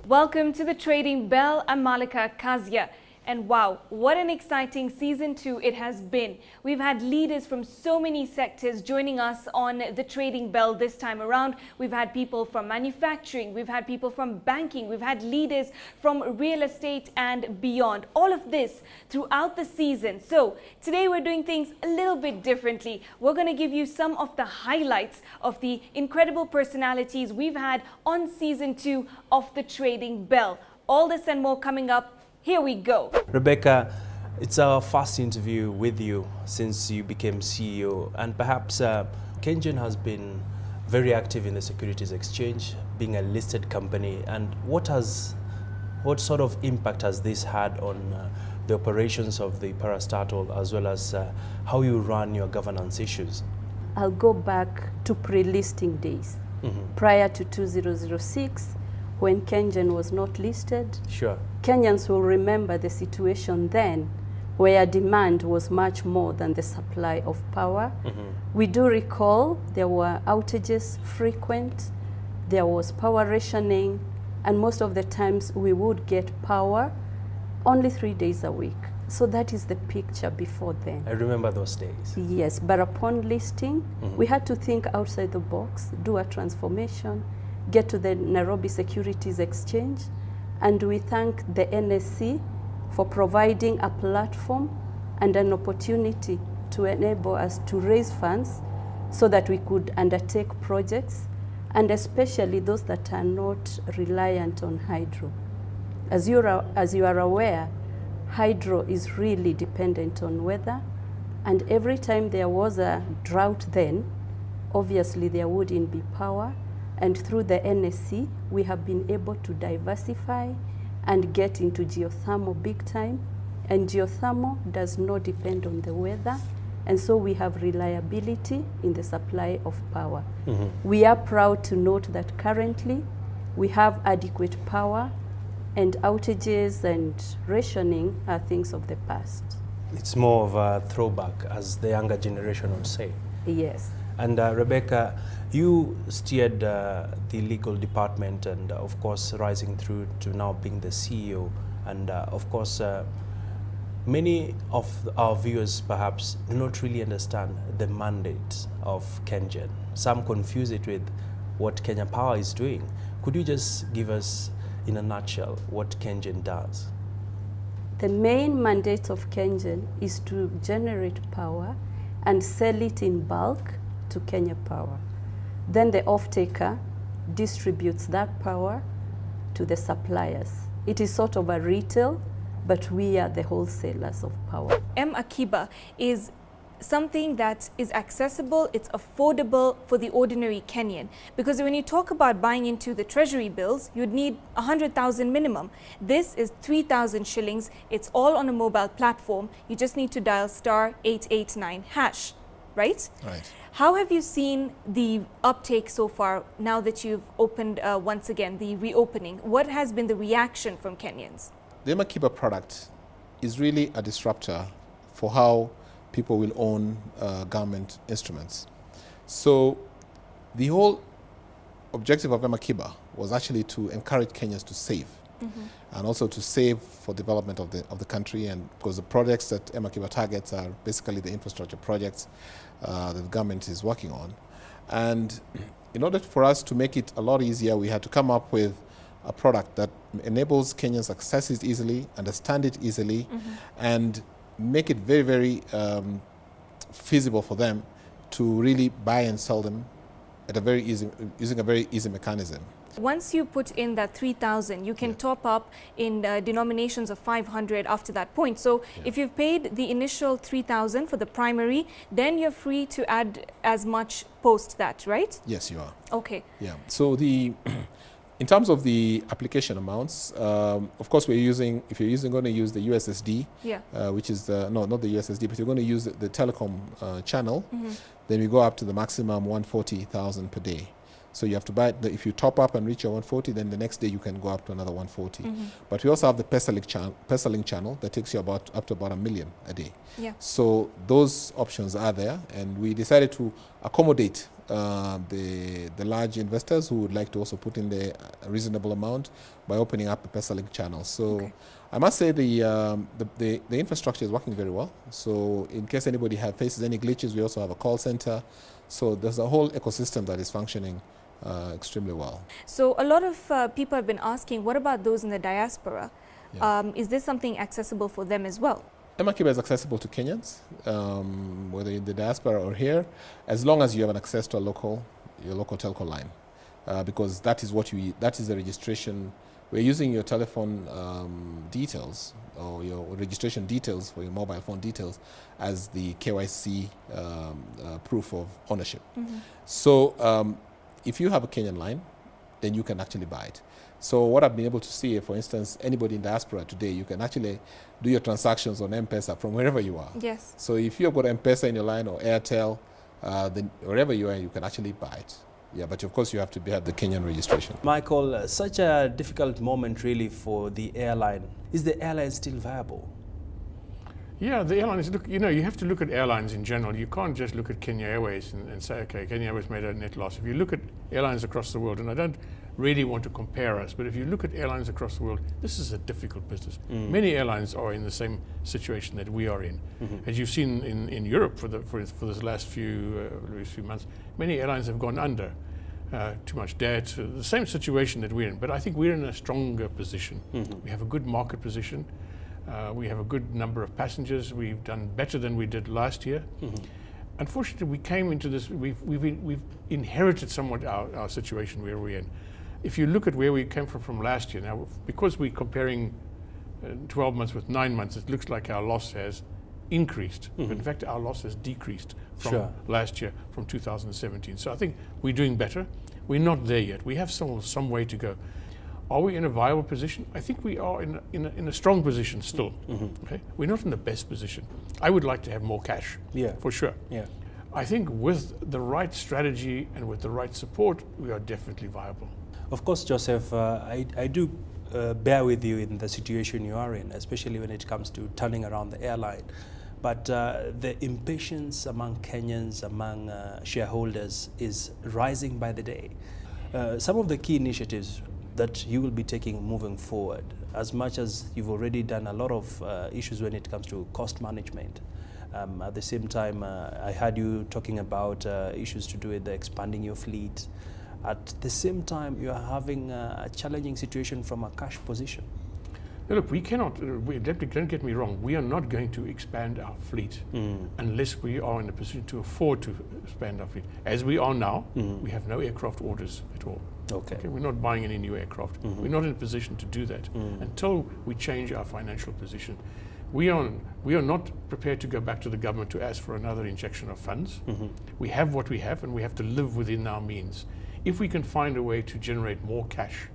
Welcome to the Trading Bell. I'm Malika Kazia. And wow, what an exciting season 2 it has been. We've had leaders from so many sectors joining us on the Trading Bell this time around. We've had people from manufacturing, we've had people from banking, we've had leaders from real estate and beyond. All of this throughout the season. So today we're doing things a little bit differently. We're going to give you some of the highlights of the incredible personalities we've had on season 2 of the Trading Bell. All this and more coming up. Here we go. Rebecca, it's our first interview with you since you became CEO, and perhaps KenGen has been very active in the Securities Exchange, being a listed company. And what sort of impact has this had on the operations of the parastatal, as well as how you run your governance issues? I'll go back to pre-listing days, prior to 2006, when KenGen was not listed. Sure. Kenyans will remember the situation then, where demand was much more than the supply of power. We do recall there were outages frequent, there was power rationing, and most of the times we would get power only 3 days a week. So that is the picture before then. I remember those days. Yes, but upon listing, we had to think outside the box, do a transformation, get to the Nairobi Securities Exchange, and we thank the NSC for providing a platform and an opportunity to enable us to raise funds so that we could undertake projects, and especially those that are not reliant on hydro. As you are aware, hydro is really dependent on weather, and every time there was a drought then, obviously there wouldn't be power. And through the NSC, we have been able to diversify and get into geothermal big time. And geothermal does not depend on the weather. And so we have reliability in the supply of power. We are proud to note that currently we have adequate power, and outages and rationing are things of the past. It's more of a throwback, as the younger generation would say. Yes. And Rebecca, you steered the legal department, and of course rising through to now being the CEO. And of course, many of our viewers perhaps do not really understand the mandate of KenGen. Some confuse it with what Kenya Power is doing. Could you just give us, in a nutshell, what KenGen does? The main mandate of KenGen is to generate power and sell it in bulk to Kenya Power. Then the off-taker distributes that power to the suppliers. It is sort of a retail, but we are the wholesalers of power. Makeba is something that is accessible, it's affordable for the ordinary Kenyan. Because when you talk about buying into the treasury bills, you'd need 100,000 minimum. This is 3,000 shillings. It's all on a mobile platform. You just need to dial *889#, right? Right. How have you seen the uptake so far now that you've opened once again, the reopening? What has been the reaction from Kenyans? The Makeba product is really a disruptor for how people will own government instruments. So the whole objective of Makeba was actually to encourage Kenyans to save, and also to save for development of the country, and because the projects that Makeba targets are basically the infrastructure projects that the government is working on. And in order for us to make it a lot easier, we had to come up with a product that enables Kenyans access it easily, understand it easily, and make it very, very feasible for them to really buy and sell them at a very easy, using a very easy mechanism. Once you put in that 3,000, you can top up in denominations of 500 after that point. So if you've paid the initial 3,000 for the primary, then you're free to add as much post that, right? Yes, you are. Okay. Yeah. So in terms of the application amounts, of course, if you're going to use the USSD, which is not the USSD, but you're going to use the telecom channel, then we go up to the maximum 140,000 per day. So you have to buy it. If you top up and reach your 140, then the next day you can go up to another 140. But we also have the Pesalink channel that takes you up to about 1 million a day. Yeah. So those options are there, and we decided to accommodate the large investors who would like to also put in the reasonable amount by opening up a Pesalink channel. So I must say the infrastructure is working very well. So in case anybody faces any glitches, we also have a call center. So there's a whole ecosystem that is functioning extremely well. So a lot of people have been asking, what about those in the diaspora? Yeah. Is this something accessible for them as well? Makeba is accessible to Kenyans, whether in the diaspora or here, as long as you have an access to your local telco line, because that is the registration. We're using your telephone details or your registration details for your mobile phone details as the KYC proof of ownership. So if you have a Kenyan line, then you can actually buy it. So what I've been able to see, for instance, anybody in diaspora today, you can actually do your transactions on M-Pesa from wherever you are. Yes. So if you've got M-Pesa in your line or Airtel, then wherever you are, you can actually buy it. Yeah, but of course you have to have the Kenyan registration. Michael, such a difficult moment really for the airline. Is the airline still viable? Yeah, the airlines, look, you have to look at airlines in general. You can't just look at Kenya Airways and say, okay, Kenya Airways made a net loss. If you look at airlines across the world, and I don't really want to compare us, but if you look at airlines across the world, this is a difficult business. Many airlines are in the same situation that we are in. As you've seen in Europe for this last few months, many airlines have gone under. Too much debt, the same situation that we're in. But I think we're in a stronger position. We have a good market position. We have a good number of passengers. We've done better than we did last year. Unfortunately, we came into this, we've inherited somewhat our situation where we're in. If you look at where we came from last year, now because we're comparing 12 months with 9 months, it looks like our loss has increased. But in fact, our loss has decreased from last year, from 2017. So I think we're doing better. We're not there yet. We have some way to go. Are we in a viable position? I think we are in a strong position still. Okay? We're not in the best position. I would like to have more cash, for sure. Yeah. I think with the right strategy and with the right support, we are definitely viable. Of course, Joseph, I do bear with you in the situation you are in, especially when it comes to turning around the airline. But the impatience among Kenyans, among shareholders is rising by the day. Some of the key initiatives that you will be taking moving forward, as much as you've already done a lot of issues when it comes to cost management. At the same time, I heard you talking about issues to do with expanding your fleet. At the same time, you are having a challenging situation from a cash position. Now look, we cannot, don't get me wrong, we are not going to expand our fleet unless we are in a position to afford to expand our fleet. As we are now, we have no aircraft orders at all. Okay. We're not buying any new aircraft. We're not in a position to do that until we change our financial position. We are not prepared to go back to the government to ask for another injection of funds. We have what we have, and we have to live within our means. If we can find a way to generate more cash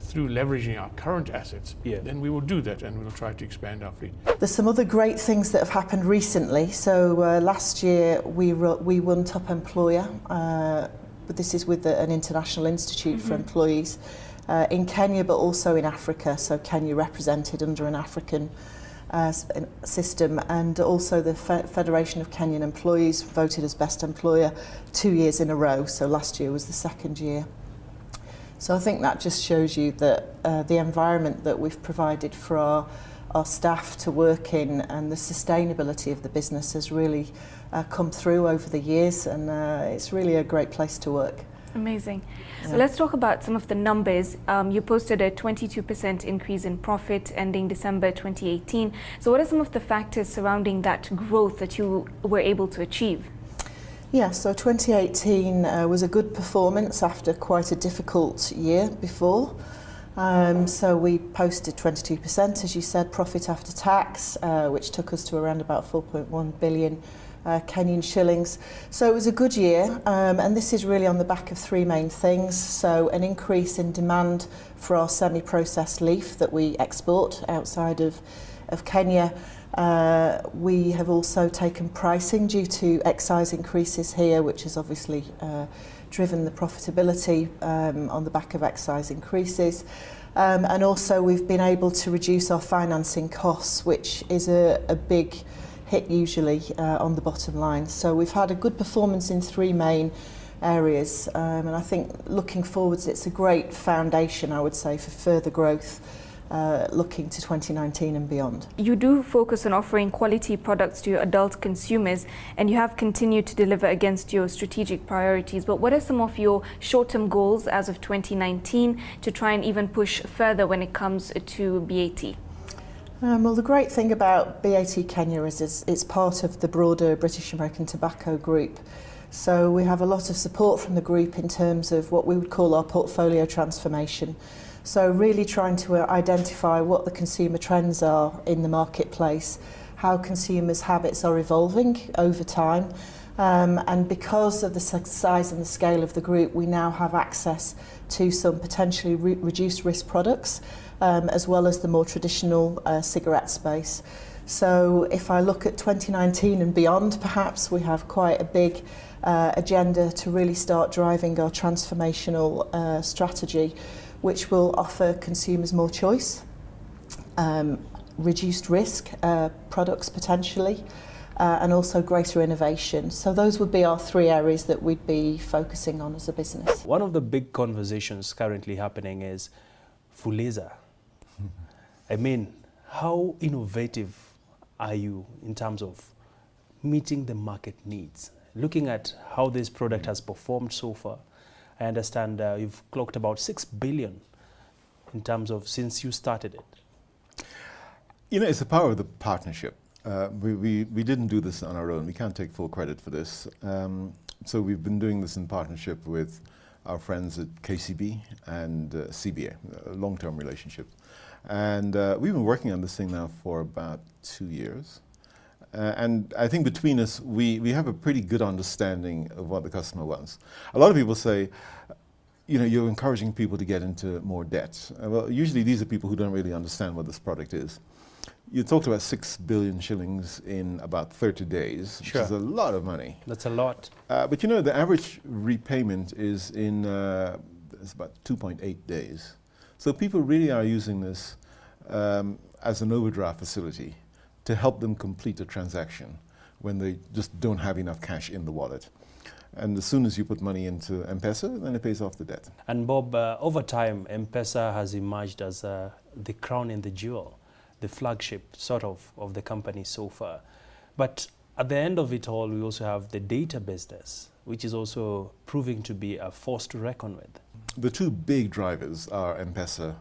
through leveraging our current assets, then we will do that, and we'll try to expand our fleet. There's some other great things that have happened recently. So last year we won Top Employer, but this is with an international institute for employees in Kenya, but also in Africa. So Kenya represented under an African system, and also the Federation of Kenyan Employees voted as best employer 2 years in a row. So last year was the second year. So I think that just shows you that the environment that we've provided for our staff to work in and the sustainability of the business has really come through over the years, and it's really a great place to work. Amazing. So let's talk about some of the numbers. You posted a 22% increase in profit ending December 2018. So what are some of the factors surrounding that growth that you were able to achieve? Yeah, so 2018 was a good performance after quite a difficult year before. So we posted 22%, as you said, profit after tax, which took us to around about 4.1 billion Kenyan shillings. So it was a good year, and this is really on the back of three main things. So an increase in demand for our semi-processed leaf that we export outside of of Kenya. We have also taken pricing due to excise increases here, which has obviously driven the profitability on the back of excise increases. And also we've been able to reduce our financing costs, which is a big hit usually on the bottom line. So we've had a good performance in three main areas, and I think looking forwards it's a great foundation, I would say, for further growth looking to 2019 and beyond. You do focus on offering quality products to your adult consumers, and you have continued to deliver against your strategic priorities. But what are some of your short-term goals as of 2019 to try and even push further when it comes to BAT? Well, the great thing about BAT Kenya is it's part of the broader British American Tobacco Group. So we have a lot of support from the group in terms of what we would call our portfolio transformation. So really trying to identify what the consumer trends are in the marketplace, how consumers' habits are evolving over time. And because of the size and the scale of the group, we now have access to some potentially reduced risk products, as well as the more traditional cigarette space. So if I look at 2019 and beyond, perhaps we have quite a big agenda to really start driving our transformational strategy, which will offer consumers more choice, reduced risk products potentially, and also greater innovation. So those would be our three areas that we'd be focusing on as a business. One of the big conversations currently happening is Fieza. I mean, how innovative are you in terms of meeting the market needs? Looking at how this product has performed so far, I understand you've clocked about 6 billion in terms of since you started it. You know, it's the power of the partnership. We didn't do this on our own. We can't take full credit for this. So we've been doing this in partnership with our friends at KCB and CBA, a long-term relationship. And we've been working on this thing now for about 2 years. And I think between us, we have a pretty good understanding of what the customer wants. A lot of people say, you know, you're encouraging people to get into more debt. Well, usually these are people who don't really understand what this product is. You talked about 6 billion shillings in about 30 days, which is a lot of money. That's a lot. But you know, the average repayment is in it's about 2.8 days. So people really are using this as an overdraft facility to help them complete a transaction when they just don't have enough cash in the wallet. And as soon as you put money into M-Pesa, then it pays off the debt. And Bob, over time, M-Pesa has emerged as the crown and the jewel, the flagship sort of the company so far. But at the end of it all, we also have the data business, which is also proving to be a force to reckon with. The two big drivers are M-Pesa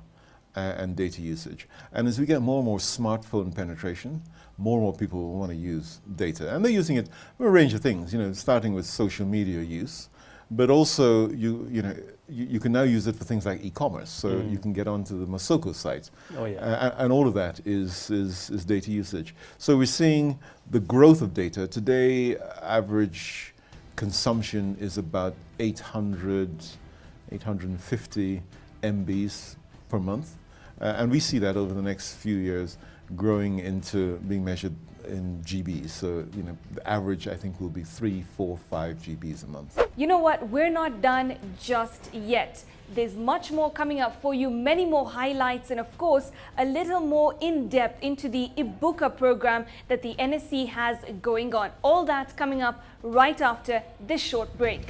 and data usage. And as we get more and more smartphone penetration, more and more people will want to use data. And they're using it for a range of things, you know, starting with social media use, but also you can now use it for things like e-commerce. So you can get onto the Masoko site. Oh, yeah. And all of that is data usage. So we're seeing the growth of data. Today, average consumption is about 850 MBs per month. And we see that over the next few years growing into being measured in GBs. So, you know, the average, I think, will be 3, 4, 5 GBs a month. You know what? We're not done just yet. There's much more coming up for you, many more highlights, and of course, a little more in-depth into the EBooker program that the NSE has going on. All that coming up right after this short break.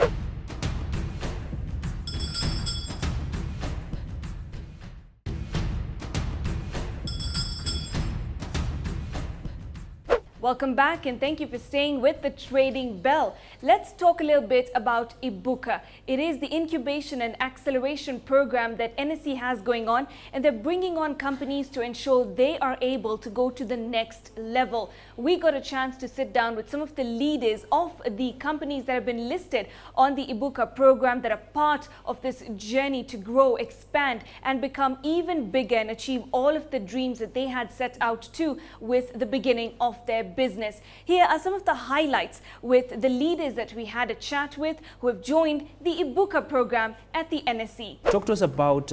Welcome back and thank you for staying with the Trading Bell. Let's talk a little bit about EBooker. It is the incubation and acceleration program that NSE has going on, and they're bringing on companies to ensure they are able to go to the next level. We got a chance to sit down with some of the leaders of the companies that have been listed on the EBooker program that are part of this journey to grow, expand, and become even bigger and achieve all of the dreams that they had set out to with the beginning of their business. Here are some of the highlights with the leaders that we had a chat with who have joined the EBooker program at the NSE. Talk to us about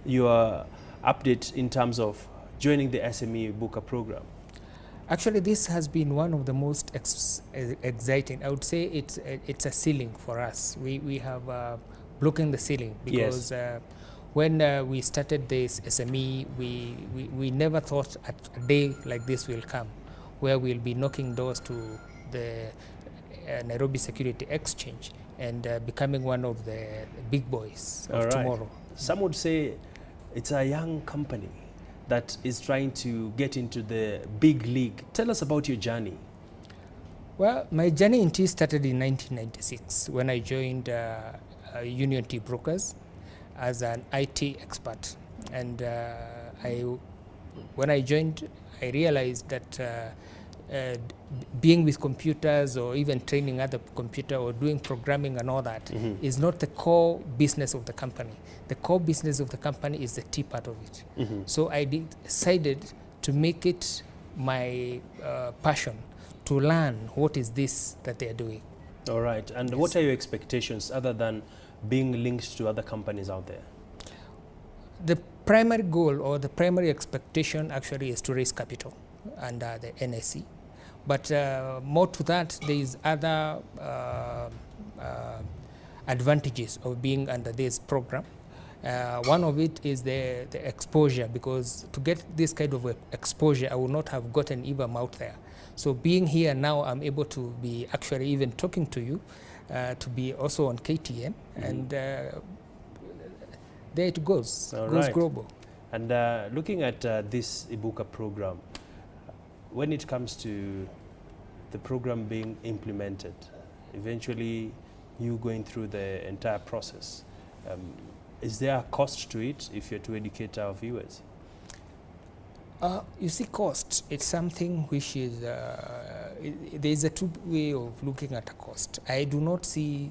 your update in terms of joining the SME EBooker program? Actually, this has been one of the most exciting. I would say it's a ceiling for us. We have broken the ceiling because when we started this SME, we never thought a day like this will come, where we'll be knocking doors to the Nairobi Security Exchange and becoming one of the big boys of tomorrow. Some would say it's a young company that is trying to get into the big league. Tell us about your journey. Well, my journey in tea started in 1996 when I joined Union Tea Brokers as an IT expert. And when I joined, I realized that being with computers or even training other computer or doing programming and all that is not the core business of the company. The core business of the company is the tea part of it. So I decided to make it my passion to learn what is this that they are doing. All right. And what are your expectations other than being linked to other companies out there? The primary goal or the primary expectation actually is to raise capital under the NSE. But more to that, there is other advantages of being under this program. One of it is the exposure, because to get this kind of exposure, I would not have gotten even out there. So being here now, I'm able to be actually even talking to you, to be also on KTN, and there it goes, global. And looking at this EBooker program, when it comes to the program being implemented, eventually you going through the entire process, is there a cost to it if you're to educate our viewers? You see, cost, it's something which is, there's a two way of looking at a cost. I do not see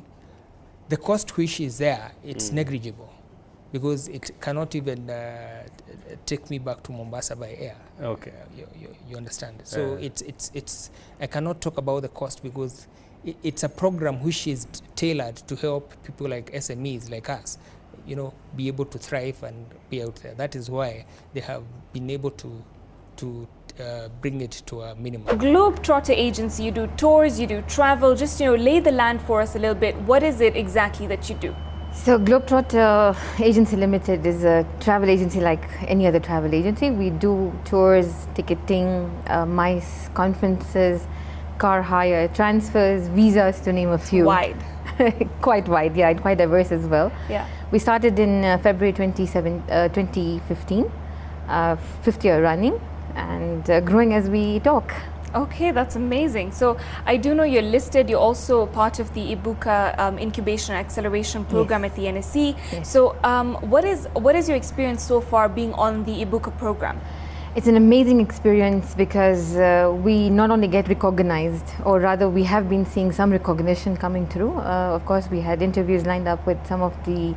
the cost which is there, it's negligible, because it cannot even take me back to Mombasa by air. Okay. You understand? So it's I cannot talk about the cost because it's a program which is tailored to help people like SMEs like us, you know, be able to thrive and be out there. That is why they have been able to bring it to a minimum. Globetrotter Agency, you do tours, you do travel. Just, lay the land for us a little bit. What is it exactly that you do? So Globetrotter Agency Limited is a travel agency like any other travel agency. We do tours, ticketing, MICE, conferences, car hire, transfers, visas, to name a few. Wide. Quite wide, yeah, and quite diverse as well. Yeah. We started in February 2015, fifth year running, and growing as we talk. Okay, that's amazing. So I do know you're listed. You're also part of the EBooker Incubation and Acceleration Program at the NSE. Yes. So what is your experience so far being on the EBooker program? It's an amazing experience because we not only get recognized, or rather we have been seeing some recognition coming through. Of course, we had interviews lined up with some of the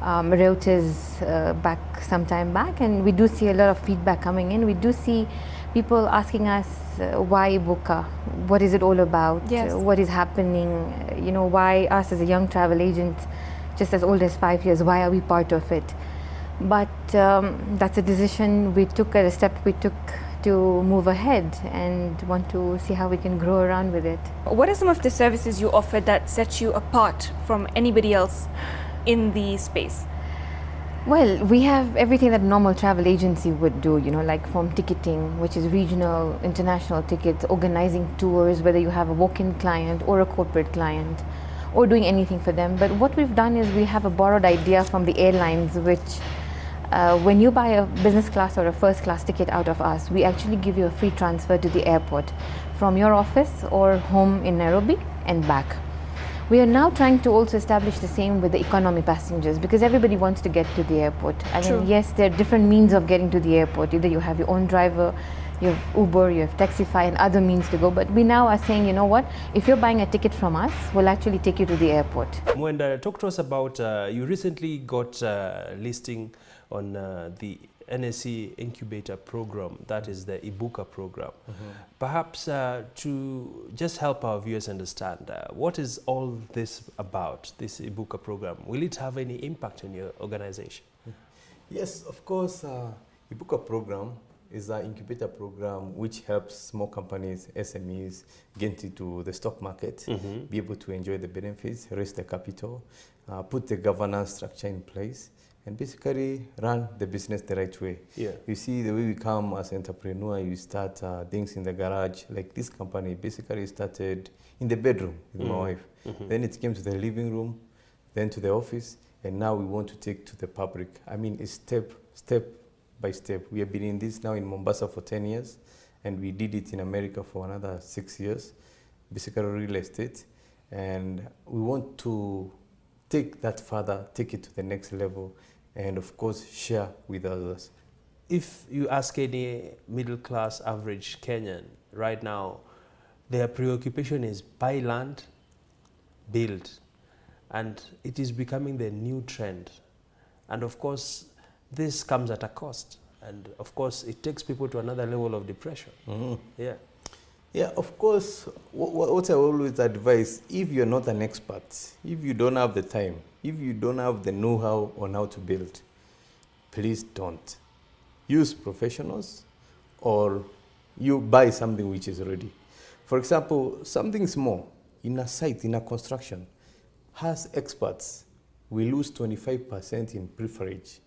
realtors back some time back, and we do see a lot of feedback coming in. We do see people asking us, why EBooker? What is it all about? Yes. What is happening? Why us as a young travel agent, just as old as 5 years, why are we part of it? But that's a decision we took, a step we took to move ahead and want to see how we can grow around with it. What are some of the services you offer that set you apart from anybody else in the space? Well, we have everything that a normal travel agency would do, like from ticketing, which is regional, international tickets, organizing tours, whether you have a walk-in client or a corporate client, or doing anything for them. But what we've done is we have a borrowed idea from the airlines, which when you buy a business class or a first class ticket out of us, we actually give you a free transfer to the airport from your office or home in Nairobi and back. We are now trying to also establish the same with the economy passengers, because everybody wants to get to the airport. I mean, yes, there are different means of getting to the airport. Either you have your own driver, you have Uber, you have Taxify and other means to go. But we now are saying, you know what, if you're buying a ticket from us, we'll actually take you to the airport. Mwenda, talk to us about, you recently got listing on the NSE Incubator Program, that is the EBooker program. Perhaps to just help our viewers understand, what is all this about, this EBooker program? Will it have any impact on your organization? Yes, of course, EBooker program is an incubator program which helps small companies, SMEs, get into the stock market, be able to enjoy the benefits, raise the capital, put the governance structure in place, and basically run the business the right way. Yeah. You see, the way we come as an entrepreneur, you start things in the garage. Like this company basically started in the bedroom with my wife. Then it came to the living room, then to the office, and now we want to take to the public. I mean, it's step by step. We have been in this now in Mombasa for 10 years, and we did it in America for another 6 years, basically real estate. And we want to take that further, take it to the next level, and of course, share with others. If you ask any middle class average Kenyan right now, their preoccupation is buy land, build. And it is becoming the new trend. And of course, this comes at a cost. And of course, it takes people to another level of depression. Yeah. Yeah, of course, what I always advise, if you're not an expert, if you don't have the time, if you don't have the know-how on how to build, please don't. Use professionals, or you buy something which is ready. For example, something small in a site, in a construction, has experts, we lose 25% in preferage.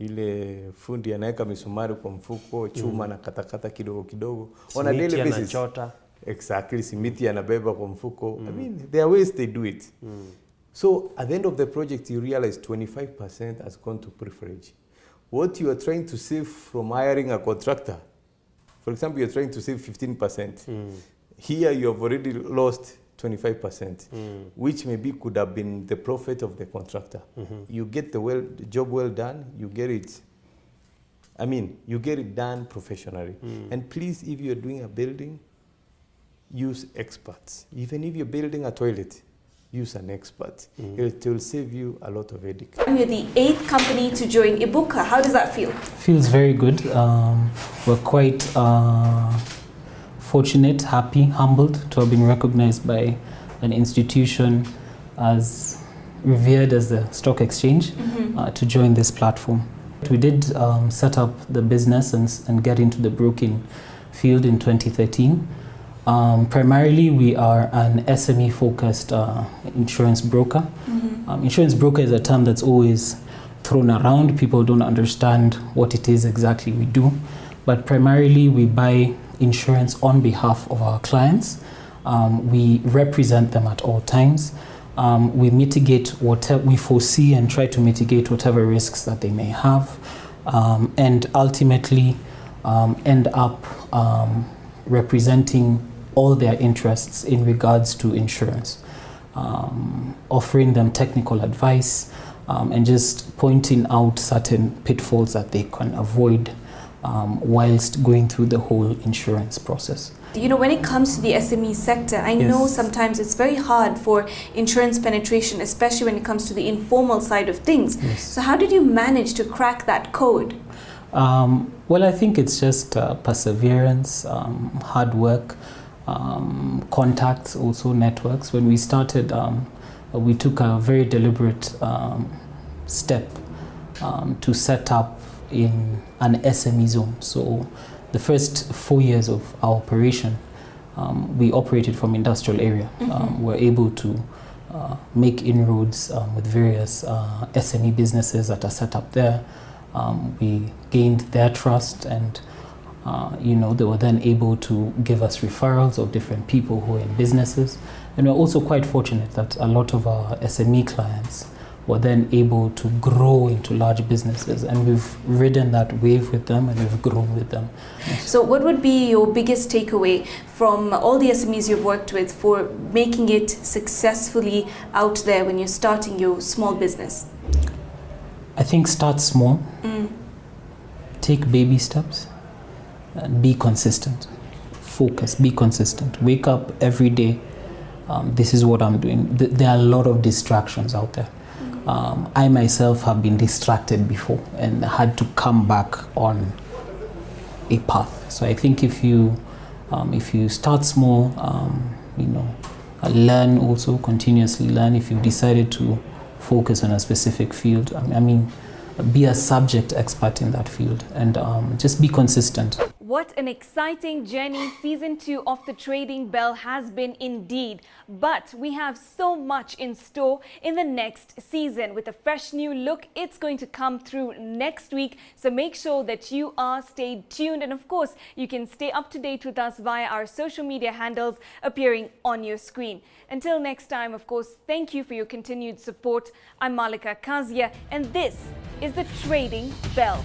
Ile fundi anaweka misumari kwa mfuko, chuma na katakata kidogo kidogo. On a daily basis. Anachota. Exactly, simiti anabeba kwa mfuko. I mean, there are ways they do it. So at the end of the project, you realize 25% has gone to preferage. What you are trying to save from hiring a contractor, for example, you're trying to save 15%. Here you have already lost 25%, which maybe could have been the profit of the contractor. You get the job well done, you get it. I mean, you get it done professionally. And please, if you're doing a building, use experts. Even if you're building a toilet, use an expert. It will save you a lot of headache. You're the 8th company to join EBooker. How does that feel? Feels very good. We're quite fortunate, happy, humbled to have been recognized by an institution as revered as the stock exchange to join this platform. We did set up the business and get into the broking field in 2013. Primarily, we are an SME-focused insurance broker. Insurance broker is a term that's always thrown around. People don't understand what it is exactly we do. But primarily, we buy insurance on behalf of our clients. We represent them at all times. We mitigate whatever we foresee and try to mitigate whatever risks that they may have, and ultimately end up representing all their interests in regards to insurance, offering them technical advice, and just pointing out certain pitfalls that they can avoid whilst going through the whole insurance process. You know, when it comes to the SME sector, I know sometimes it's very hard for insurance penetration, especially when it comes to the informal side of things. So how did you manage to crack that code? Well, I think it's just perseverance, hard work, contacts, also networks. When we started, we took a very deliberate step to set up in an SME zone. So the first 4 years of our operation, we operated from industrial area. We're able to make inroads with various SME businesses that are set up there. We gained their trust, and they were then able to give us referrals of different people who are in businesses. And we're also quite fortunate that a lot of our SME clients were then able to grow into large businesses, and we've ridden that wave with them and we've grown with them. So what would be your biggest takeaway from all the SMEs you've worked with for making it successfully out there when you're starting your small business? I think start small, take baby steps, and be consistent. Focus, be consistent. Wake up every day. This is what I'm doing. There are a lot of distractions out there. I myself have been distracted before and had to come back on a path. So I think if you start small, learn also, continuously learn. If you've decided to focus on a specific field, be a subject expert in that field and just be consistent. What an exciting journey season 2 of the Trading Bell has been indeed. But we have so much in store in the next season. With a fresh new look, it's going to come through next week. So make sure that you are stayed tuned. And of course, you can stay up to date with us via our social media handles appearing on your screen. Until next time, of course, thank you for your continued support. I'm Malika Kazia, and this is the Trading Bell.